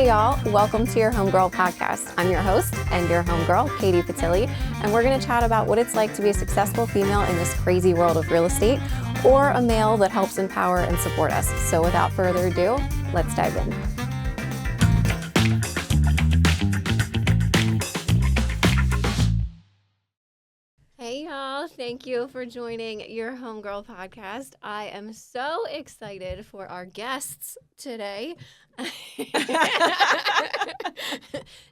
Hey y'all, welcome to your Homegirl podcast. I'm your host and your homegirl, Katie Patilli, and we're going to chat about what it's like to be a successful female in this crazy world of real estate, or a male that helps empower and support us. So without further ado, let's dive in. Hey y'all, thank you for joining your Homegirl podcast. I am so excited for our guests today.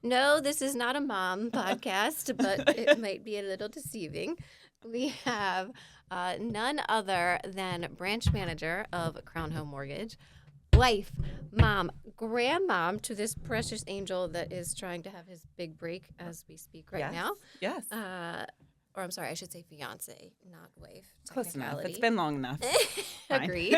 No, this is not a mom podcast, but it might be a little deceiving. We have none other than branch manager of Crown Home Mortgage, wife, mom, grandmom to this precious angel that is trying to have his big break as we speak right now. Yes. Or I'm sorry, I should say fiance, not wife. Close enough. It's been long enough. Agreed.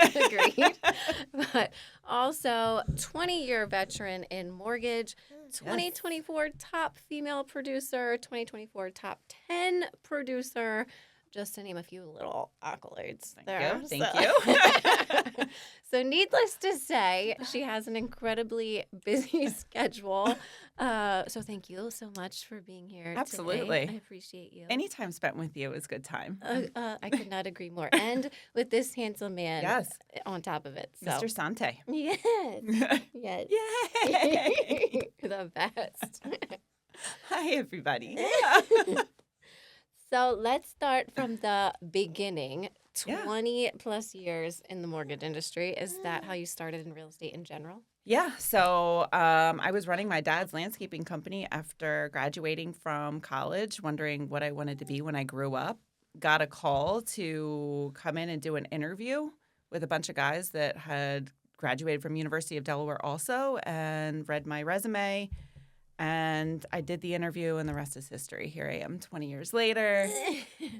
But also 20-year veteran in mortgage, 2024 top female producer, 2024 top 10 producer, just to name a few little accolades there. Thank you. So needless to say, she has an incredibly busy schedule. So thank you so much for being here Absolutely. today. I appreciate you. Any time spent with you is good time. I could not agree more. And with this handsome man on top of it. So. Mr. Sante. Yes. Yes. Yay! The best. Hi, everybody. So let's start from the beginning. 20 plus years in the mortgage industry. Is that how you started in real estate in general? Yeah. So I was running my dad's landscaping company after graduating from college, wondering what I wanted to be when I grew up. Got a call to come in and do an interview with a bunch of guys that had graduated from University of Delaware also, and read my resume. And I did the interview, and the rest is history. Here I am 20 years later,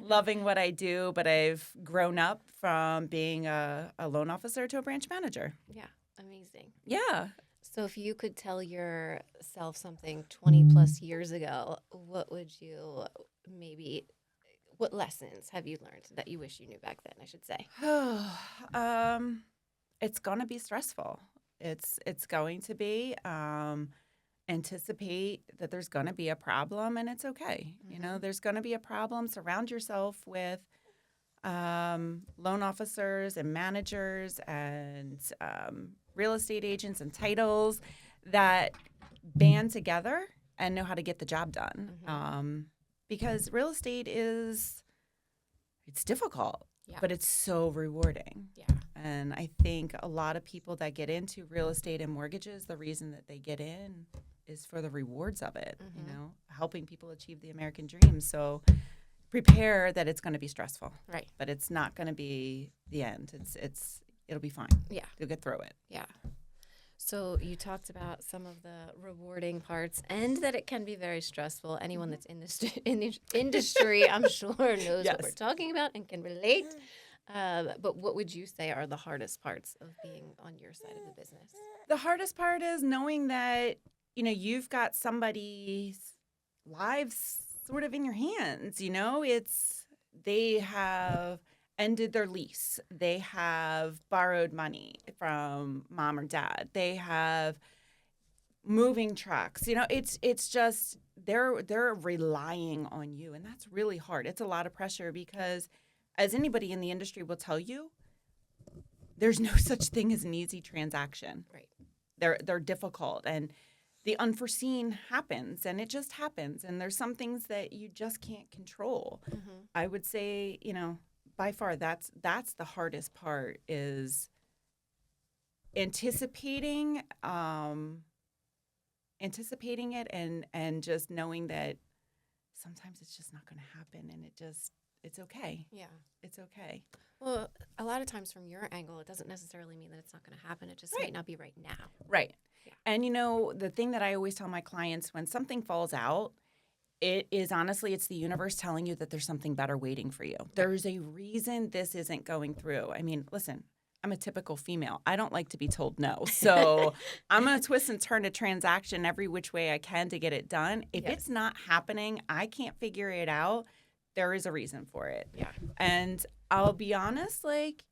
loving what I do, but I've grown up from being a loan officer to a branch manager. Yeah, amazing. Yeah. So if you could tell yourself something 20 plus years ago, what would you what lessons have you learned that you wish you knew back then, I should say? It's going to be stressful. It's going to be. Anticipate that there's going to be a problem, and it's okay. Mm-hmm. You know, there's going to be a problem. Surround yourself with loan officers and managers and real estate agents and titles that band together and know how to get the job done. Mm-hmm. Because real estate it's difficult, but it's so rewarding. Yeah. And I think a lot of people that get into real estate and mortgages, the reason that they get in is for the rewards of it, you know, helping people achieve the American dream. So prepare that it's going to be stressful. Right. But it's not going to be the end. It'll be fine. Yeah. You'll get through it. Yeah. So you talked about some of the rewarding parts and that it can be very stressful. Anyone that's in the industry, I'm sure, knows what we're talking about and can relate. But what would you say are the hardest parts of being on your side of the business? The hardest part is knowing that, you know, you've got somebody's lives sort of in your hands. You know, they have ended their lease. They have borrowed money from mom or dad. They have moving trucks. You know, it's just they're relying on you, and that's really hard. It's a lot of pressure because, as anybody in the industry will tell you, there's no such thing as an easy transaction. Right. They're difficult, and the unforeseen happens, and it just happens. And there's some things that you just can't control. Mm-hmm. I would say, you know, by far that's the hardest part is anticipating it and just knowing that sometimes it's just not going to happen, and it's okay. Yeah. It's okay. Well, a lot of times from your angle, it doesn't necessarily mean that it's not going to happen. It just might not be right now. Right. Yeah. And, you know, the thing that I always tell my clients, when something falls out, it's the universe telling you that there's something better waiting for you. There's a reason this isn't going through. I mean, listen, I'm a typical female. I don't like to be told no. So I'm going to twist and turn a transaction every which way I can to get it done. If it's not happening, I can't figure it out. There is a reason for it. Yeah. And I'll be honest, like,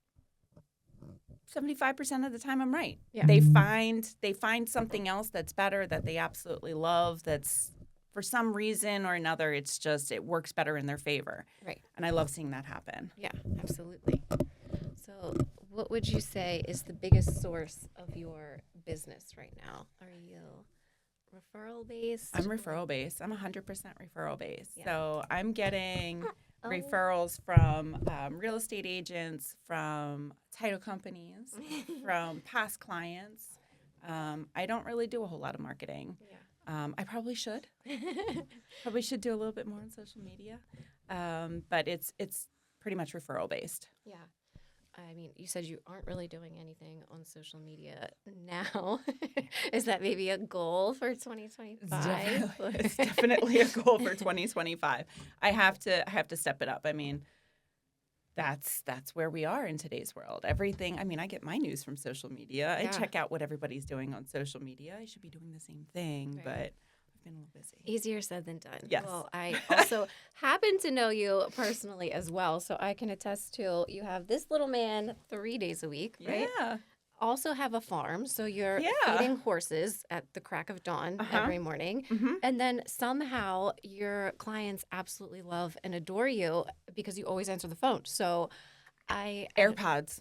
75% of the time I'm right. Yeah. They find something else that's better, that they absolutely love, that's for some reason or another, it works better in their favor. Right. And I love seeing that happen. Yeah, absolutely. So what would you say is the biggest source of your business right now? Are you referral based? I'm referral based. I'm 100% referral based. Yeah. So I'm getting Oh. referrals from real estate agents, from title companies, from past clients. I don't really do a whole lot of marketing. Yeah. I probably should. Probably should do a little bit more on social media. But it's pretty much referral based. Yeah. I mean, you said you aren't really doing anything on social media now. Is that maybe a goal for 2025? It's definitely a goal for 2025. I have to step it up. I mean, that's where we are in today's world. Everything. I mean, I get my news from social media. Yeah. I check out what everybody's doing on social media. I should be doing the same thing, Right. but I've been a little busy. Easier said than done. Yes. Well, I also happen to know you personally as well, so I can attest to you have this little man 3 days a week, right? Yeah. Also have a farm, so you're Yeah. feeding horses at the crack of dawn every morning. Mm-hmm. And then somehow your clients absolutely love and adore you because you always answer the phone. So AirPods.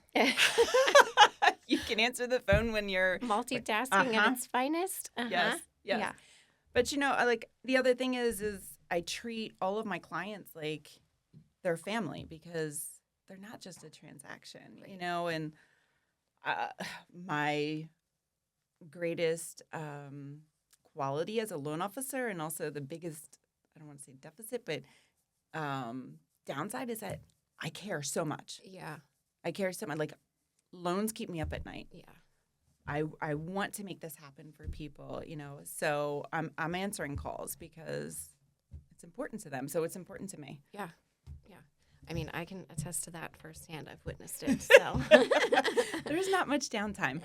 You can answer the phone when you're multitasking at its finest. Yes. Yeah. But the other thing is I treat all of my clients like their family because they're not just a transaction, Right. and my greatest quality as a loan officer, and also the biggest, I don't want to say deficit, but downside is that I care so much. Yeah. I care so much. Like, loans keep me up at night. Yeah. I want to make this happen for people, so I'm answering calls because it's important to them. So it's important to me. Yeah. Yeah. I mean, I can attest to that firsthand. I've witnessed it. So There's not much downtime.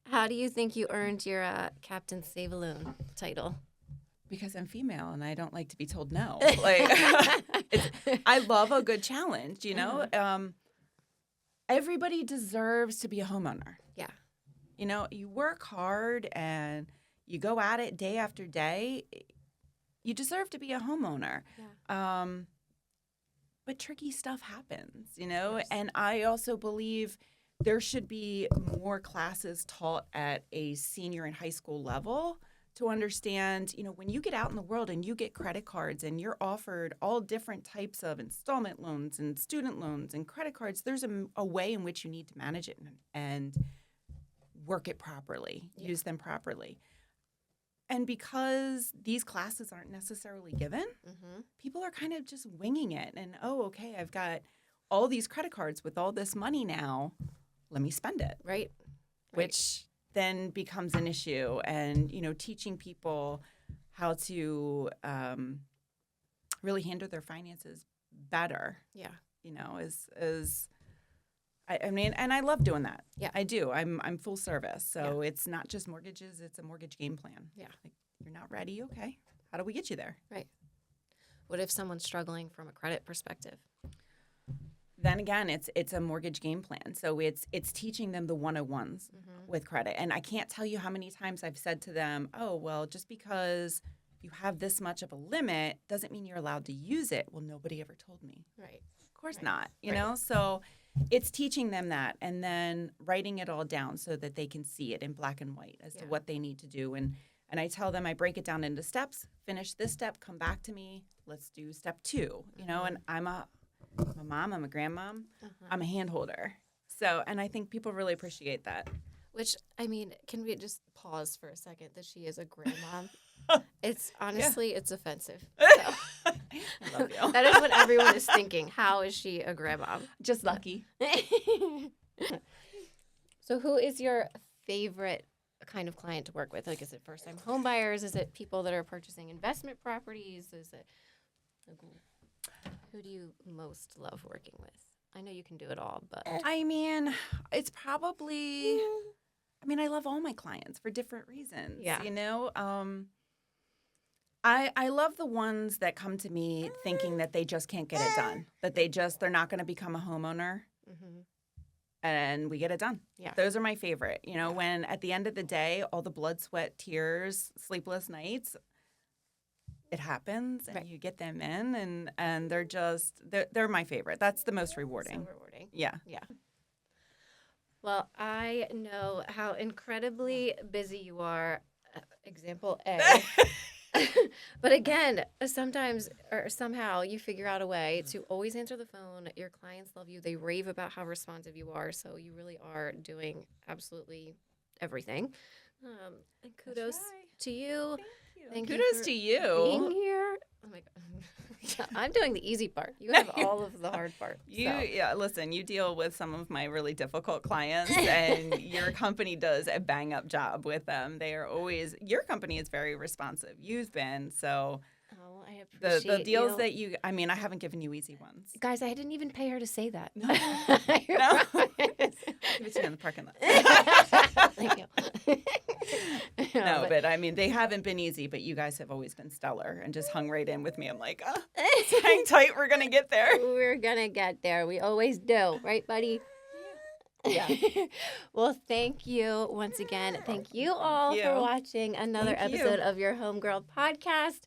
How do you think you earned your Captain Save-A-Loon title? Because I'm female and I don't like to be told no. I love a good challenge, Everybody deserves to be a homeowner. Yeah. You work hard and you go at it day after day. You deserve to be a homeowner. Yeah. But tricky stuff happens, course. And I also believe there should be more classes taught at a senior and high school level to understand, when you get out in the world and you get credit cards and you're offered all different types of installment loans and student loans and credit cards, there's a way in which you need to manage it and work it properly, use them properly. And because these classes aren't necessarily given, people are kind of just winging it. And, okay, I've got all these credit cards with all this money now. Let me spend it. Right. Which then becomes an issue. And, teaching people how to really handle their finances better. Yeah. Is I mean, and I love doing that. Yeah. I do. I'm full service. So it's not just mortgages, it's a mortgage game plan. Yeah. Like, you're not ready? Okay. How do we get you there? Right. What if someone's struggling from a credit perspective? Then again, it's a mortgage game plan. So it's teaching them the 101s with credit. And I can't tell you how many times I've said to them, oh, well, just because you have this much of a limit doesn't mean you're allowed to use it. Well, nobody ever told me. Right. Of course not, you know? So it's teaching them that and then writing it all down so that they can see it in black and white as to what they need to do. And I tell them, I break it down into steps, finish this step, come back to me, let's do step 2, and I'm a mom, I'm a grandmom, I'm a hand holder. So, and I think people really appreciate that. Which, I mean, can we just pause for a second that she is a grandmom? It's honestly, it's offensive. So. I love you. That is what everyone is thinking. How is she a grandmom? Just lucky. So who is your favorite kind of client to work with? Like, is it first-time home buyers? Is it people that are purchasing investment properties? Is it who do you most love working with? I know you can do it all, but I mean, it's probably, I love all my clients for different reasons. Yeah. I love the ones that come to me thinking that they just can't get it done, that they're not going to become a homeowner. and we get it done. Yeah. Those are my favorite. You know, when at the end of the day, all the blood, sweat, tears, sleepless nights, it happens and Right. you get them in and they're my favorite. That's the most rewarding. So rewarding. Yeah. Yeah. Well, I know how incredibly busy you are. Example A. But again, sometimes or somehow you figure out a way to always answer the phone. Your clients love you. They rave about how responsive you are. So you really are doing absolutely everything. And kudos to you. Thank you Kudos for to you. being here. Oh my God. I'm doing the easy part. You have all of the hard part. Yeah, listen, you deal with some of my really difficult clients and your company does a bang up job with them. They are always, your company is very responsive. You've been, so Oh, I appreciate the deals you. that you, I mean, I haven't given you easy ones. Guys, I didn't even pay her to say that. No. No. Give it to you in the parking lot. Thank you. No, but I mean, they haven't been easy, but you guys have always been stellar and just hung right in with me. I'm like, hang tight, we're going to get there. We're going to get there. We always do. Right, buddy? Yeah. Well, thank you once again. Thank you all for watching another Thank you. episode of your Homegirl podcast.